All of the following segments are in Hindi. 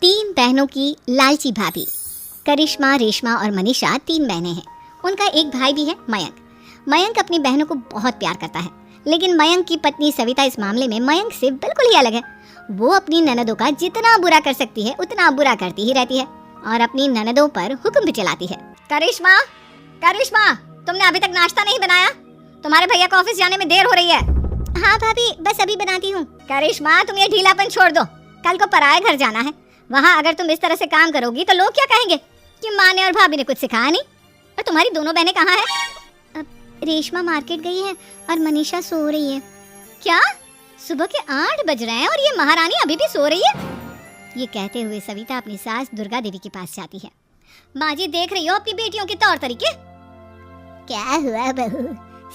तीन बहनों की लालची भाभी। करिश्मा, रेशमा और मनीषा तीन बहनें हैं। उनका एक भाई भी है, मयंक। मयंक अपनी बहनों को बहुत प्यार करता है, लेकिन मयंक की पत्नी सविता इस मामले में मयंक से बिल्कुल ही अलग है। वो अपनी ननदों का जितना बुरा कर सकती है उतना बुरा करती ही रहती है और अपनी ननदों पर हुक्म भी चलाती है। करिश्मा, करिश्मा, तुमने अभी तक नाश्ता नहीं बनाया? तुम्हारे भैया को ऑफिस जाने में देर हो रही है। हाँ भाभी, बस अभी बनाती हूँ। करिश्मा, तुम ये ढीलापन छोड़ दो। कल को पराये घर जाना है। वहाँ अगर तुम इस तरह से काम करोगी तो लोग क्या कहेंगे कि माँ ने और भाभी ने कुछ सिखाया नहीं। और तुम्हारी दोनों बहनें कहाँ हैं? रेशमा मार्केट गई है और मनीषा सो रही है। क्या? सुबह के 8 बज रहे हैं और ये महारानी अभी भी सो रही है? ये कहते हुए सविता अपनी सास दुर्गा देवी के पास जाती है। माँ जी, देख रही हो अपनी बेटियों के तौर तरीके? क्या हुआ बहू,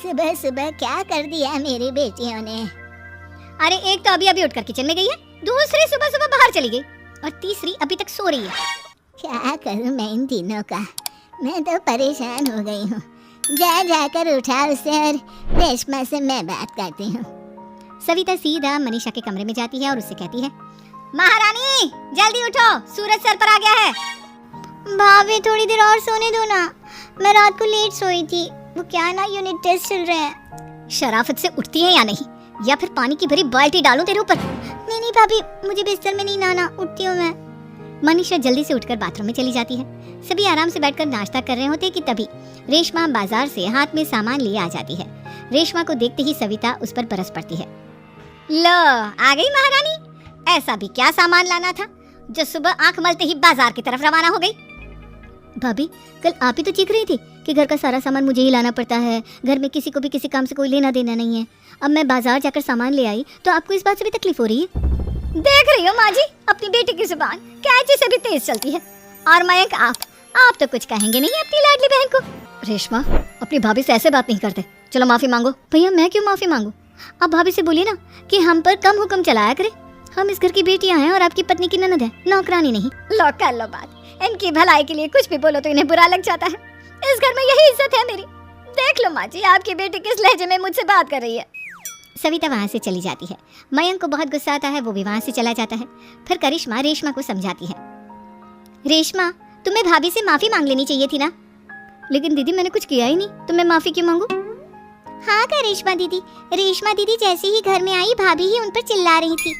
सुबह सुबह क्या कर दिया मेरी बेटियों ने? अरे एक तो अभी अभी उठकर किचन में गई है, दूसरी सुबह सुबह बाहर चली गई और तीसरी अभी तक सो रही है। क्या करूं मैं इन तीनों का, मैं तो परेशान हो गई हूँ। जा जाकर उठा उसे और रेशमा से मैं बात करती हूँ। सविता सीधा मनीषा के कमरे में जाती है और उससे कहती है, महारानी जल्दी उठो, सूरज सर पर आ गया है। भाभी थोड़ी देर और सोने दो ना, मैं रात को लेट सोई थी। वो क्या ना, यूनिट टेस्ट चल रहे हैं। शराफत से उठती है या नहीं, या फिर पानी की भरी बाल्टी डालूं तेरे ऊपर? नहीं भाभी, मुझे बिस्तर में नहीं नहाना, उठती हूँ मैं। मनीषा जल्दी से उठकर बाथरूम में चली जाती है। सभी आराम से बैठकर नाश्ता कर रहे होते कि तभी रेशमा बाजार से हाथ में सामान लिए आ जाती है। रेशमा को देखते ही सविता उस पर बरस पड़ती है। लो, आ गई महारानी। ऐसा भी क्या सामान लाना था जो सुबह आंख मलते ही बाजार की तरफ रवाना हो गई? भाभी, कल आप ही तो चीख रही थी कि घर का सारा सामान मुझे ही लाना पड़ता है, घर में किसी को भी किसी काम से कोई लेना देना नहीं है। अब मैं बाजार जाकर सामान ले आई तो आपको इस बात से भी तकलीफ हो रही है? देख रही हो माँ जी, अपनी बेटी की जुबान कैंची से भी तेज चलती है। और मयंक, आप तो कुछ कहेंगे नहीं अपनी लाडली बहन को। रेशमा, अपनी भाभी से ऐसे बात नहीं करते। चलो माफी मांगो। भैया, मैं क्यों माफी मांगू? आप भाभी से बोलिए ना कि हम पर कम हुक्म चलाया करे। हम इस घर की बेटियां हैं और आपकी पत्नी की ननद है, नौकरानी नहीं। लो कर लो बात। इनकी भलाई के लिए कुछ भी बोलो तो इन्हें बुरा लग जाता है। इस घर में यही इज्जत है मेरी। देख लो माँ जी, आपकी बेटी किस लहजे में मुझसे बात कर रही है। सविता वहाँ से चली जाती है। मयंक को बहुत गुस्सा आता है, वो भी वहाँ से चला जाता है। फिर करिश्मा रेशमा को समझाती है, रेशमा, तुम्हें भाभी से माफी मांग लेनी चाहिए थी ना। लेकिन दीदी, मैंने कुछ किया ही नहीं, तो मैं माफी क्यों मांगू? हाँ करिश्मा दीदी, रेशमा दीदी जैसे ही घर में आई भाभी ही उन पर चिल्ला रही थी।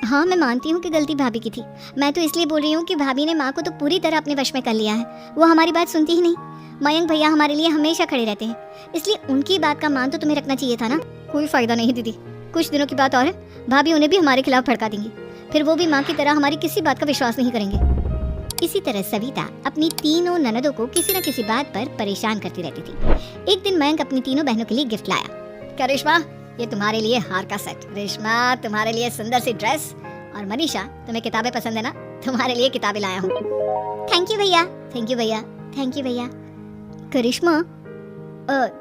हाँ, मैं मानती हूँ कि गलती भाभी की थी। मैं तो इसलिए बोल रही हूँ कि भाभी ने माँ को तो पूरी तरह अपने वश में कर लिया है। वो हमारी बात सुनती ही नहीं। मयंक भैया हमारे लिए हमेशा खड़े रहते हैं, इसलिए उनकी बात का मान तो तुम्हें रखना चाहिए था ना। कोई फायदा नहीं दीदी, कुछ दिनों की बात और है, भाभी उन्हें भी हमारे खिलाफ भड़का देंगी। फिर वो भी माँ की तरह हमारी किसी बात का विश्वास नहीं करेंगे। इसी तरह सविता अपनी तीनों ननदों को किसी न किसी बात पर परेशान करती रहती थी। एक दिन मयंक अपनी तीनों बहनों के लिए गिफ्ट लाया। करिश्मा, ये तुम्हारे लिए हार का सेट। रेशमा, तुम्हारे लिए सुंदर सी ड्रेस। और मनीषा, तुम्हें किताबें पसंद है ना, तुम्हारे लिए किताबें लाया हूँ। थैंक यू भैया। थैंक यू भैया। थैंक यू भैया। करिश्मा,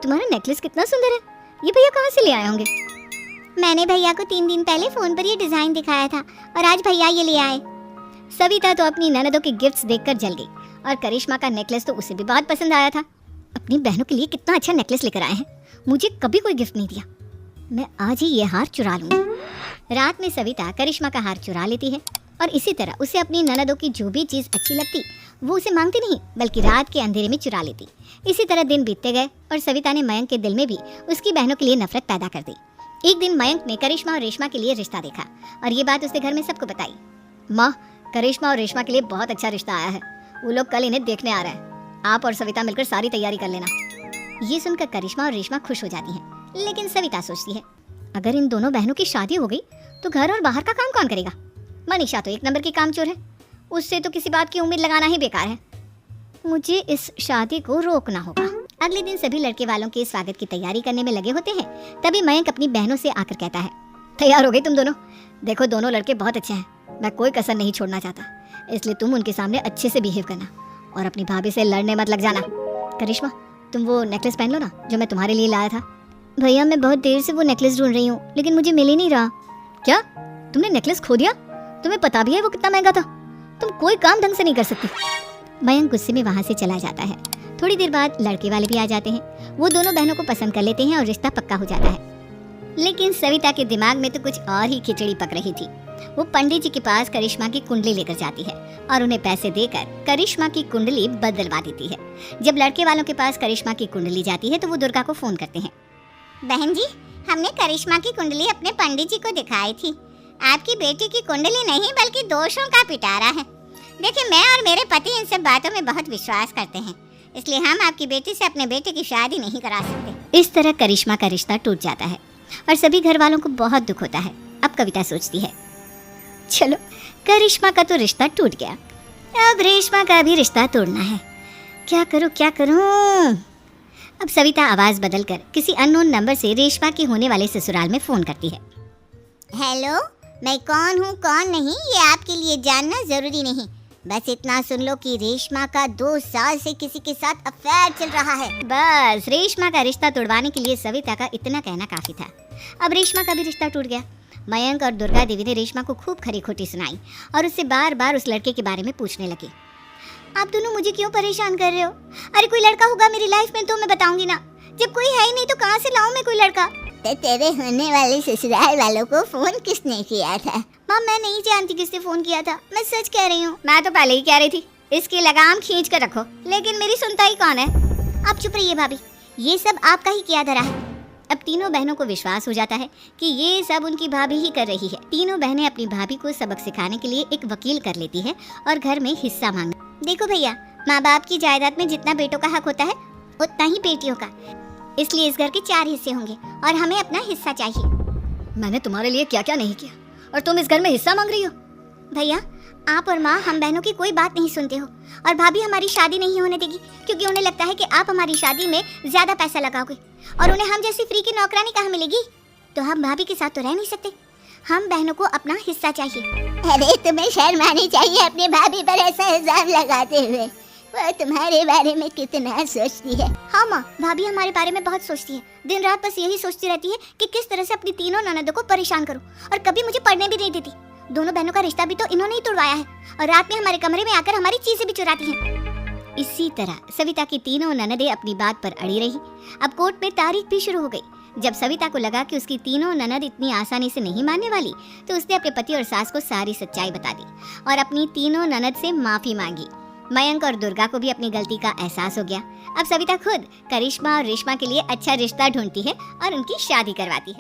तुम्हारा नेकलेस कितना सुंदर है, ये भैया कहाँ से ले आए होंगे? मैंने भैया को 3 दिन पहले फोन पर ये डिजाइन दिखाया था और आज भैया ये ले आए। सविता तो अपनी ननदों के गिफ्ट्स देखकर जल गई और करिश्मा का नेकलेस तो उसे भी बहुत पसंद आया था। अपनी बहनों के लिए कितना अच्छा नेकलेस लेकर आए हैं, मुझे कभी कोई गिफ्ट नहीं दिया। मैं आज ही ये हार चुरा लूंगी। रात में सविता करिश्मा का हार चुरा लेती है और इसी तरह उसे अपनी ननदों की जो भी चीज़ अच्छी लगती वो उसे मांगती नहीं, बल्कि रात के अंधेरे में चुरा लेती। इसी तरह दिन बीतते गए और सविता ने मयंक के दिल में भी उसकी बहनों के लिए नफरत पैदा कर दी। एक दिन मयंक ने करिश्मा और रेशमा के लिए रिश्ता देखा और ये बात उसने घर में सबको बताई। माँ, करिश्मा और रेशमा के लिए बहुत अच्छा रिश्ता आया है, वो लोग कल इन्हें देखने आ रहे हैं। आप और सविता मिलकर सारी तैयारी कर लेना। ये सुनकर करिश्मा और रेशमा खुश हो जाती हैं, लेकिन सविता सोचती है, अगर इन दोनों बहनों की शादी हो गई तो घर और बाहर का काम कौन करेगा? मनीषा तो 1 नंबर की कामचोर है, उससे तो किसी बात की उम्मीद लगाना ही बेकार है। मुझे इस शादी को रोकना होगा। अगले दिन सभी लड़के वालों के स्वागत की तैयारी करने में लगे होते हैं। तभी मयंक अपनी बहनों से आकर कहता है, तैयार हो गई तुम दोनों? देखो, दोनों लड़के बहुत अच्छे हैं, मैं कोई कसर नहीं छोड़ना चाहता, इसलिए तुम उनके सामने अच्छे से बिहेव करना और अपनी भाभी से लड़ने मत लग जाना। करिश्मा, तुम वो नेकलेस पहन लो ना जो मैं तुम्हारे लिए लाया था। भैया, मैं बहुत देर से वो नेकलेस ढूंढ रही हूँ, लेकिन मुझे मिल ही नहीं रहा। क्या? तुमने नेकलेस खो दिया? तुम्हें पता भी है वो कितना महंगा था? तुम कोई काम ढंग से नहीं कर सकती। मयंक गुस्से में वहाँ से चला जाता है। थोड़ी देर बाद लड़के वाले भी आ जाते हैं। वो दोनों बहनों को पसंद कर लेते हैं और रिश्ता पक्का हो जाता है। लेकिन सविता के दिमाग में तो कुछ और ही खिचड़ी पक रही थी। वो पंडित जी के पास करिश्मा की कुंडली लेकर जाती है और उन्हें पैसे देकर करिश्मा की कुंडली बदलवा देती है। जब लड़के वालों के पास करिश्मा की कुंडली जाती है तो वो दुर्गा को फोन करते हैं। बहन जी, हमने करिश्मा की कुंडली अपने पंडित जी को दिखाई थी। आपकी बेटी की कुंडली नहीं बल्कि दोषों का पिटारा है। देखिए, मैं और मेरे पति इन सब बातों में बहुत विश्वास करते हैं, इसलिए हम आपकी बेटी से अपने बेटे की शादी नहीं करा सकते। इस तरह करिश्मा का रिश्ता टूट जाता है और सभी घर वालों को बहुत दुख होता है। अब कविता सोचती है, चलो करिश्मा का तो रिश्ता टूट गया, अब रेशमा का भी रिश्ता तोड़ना है। क्या करूं क्या करूं? अब सविता आवाज बदलकर किसी अननोन नंबर से रेशमा के होने वाले ससुराल में फोन करती है। हेलो, मैं कौन हूँ कौन नहीं ये आपके लिए जानना जरूरी नहीं, बस इतना सुन लो कि रेशमा का 2 साल से किसी के साथ अफेयर चल रहा है। बस रेशमा का रिश्ता तोड़वाने के लिए सविता का इतना कहना काफी था। अब रेशमा का भी रिश्ता टूट गया। मयंक और दुर्गा देवी ने रेशमा को खूब खरी खोटी सुनाई और उससे बार बार उस लड़के के बारे में पूछने लगे। आप दोनों मुझे क्यों परेशान कर रहे हो? अरे कोई लड़का होगा मेरी लाइफ में तो मैं बताऊंगी ना, जब कोई है ही नहीं तो कहाँ से लाऊं मैं कोई लड़का? तो तेरे होने वाले ससुराल वालों को फोन किसने किया था? माँ, मैं नहीं जानती किसने फोन किया था, मैं सच कह रही हूँ। मैं तो पहले ही कह रही थी इसकी लगाम खींच कर रखो, लेकिन मेरी सुनता ही कौन है? आप चुप रहिए भाभी, ये सब आपका ही किया धरा है। अब तीनों बहनों को विश्वास हो जाता है कि ये सब उनकी भाभी ही कर रही है। तीनों बहनें अपनी भाभी को सबक सिखाने के लिए एक वकील कर लेती है और घर में हिस्सा मांग। देखो भैया, माँ बाप की जायदाद में जितना बेटों का हक होता है उतना ही बेटियों का, इसलिए इस घर के 4 हिस्से होंगे और हमें अपना हिस्सा चाहिए। मैंने तुम्हारे लिए क्या क्या नहीं किया और तुम इस घर में हिस्सा मांग रही हो? भैया, आप और माँ हम बहनों की कोई बात नहीं सुनते हो और भाभी हमारी शादी नहीं होने देगी क्योंकि उन्हें लगता है कि आप हमारी शादी में ज्यादा पैसा लगाओगे और उन्हें हम जैसी फ्री की नौकरानी कहाँ मिलेगी। तो हम भाभी के साथ तो रह नहीं सकते, हम बहनों को अपना हिस्सा चाहिए। अरे तुम्हें शर्म आनी चाहिए अपनी भाभी पर ऐसा इल्जाम लगाते हुए, वो तुम्हारे बारे में कितना सोचती है। हाँ माँ, भाभी हमारे बारे में बहुत सोचती है, दिन रात बस यही सोचती रहती है कि किस तरह से अपनी तीनों ननदों को परेशान करूं और कभी मुझे पढ़ने भी नहीं देती। दोनों बहनों का रिश्ता भी तो इन्होंने ही तोड़वाया है और रात में हमारे कमरे में आकर हमारी चीजें भी चुराती हैं। इसी तरह सविता की तीनों ननदें अपनी बात पर अड़ी रही। अब कोर्ट में तारीख भी शुरू हो गई। जब सविता को लगा कि उसकी तीनों ननद इतनी आसानी से नहीं मानने वाली, तो उसने अपने पति और सास को सारी सच्चाई बता दी और अपनी तीनों ननद से माफी मांगी। मयंक और दुर्गा को भी अपनी गलती का एहसास हो गया। अब सविता खुद करिश्मा और रेशमा के लिए अच्छा रिश्ता ढूंढती है और उनकी शादी करवाती है।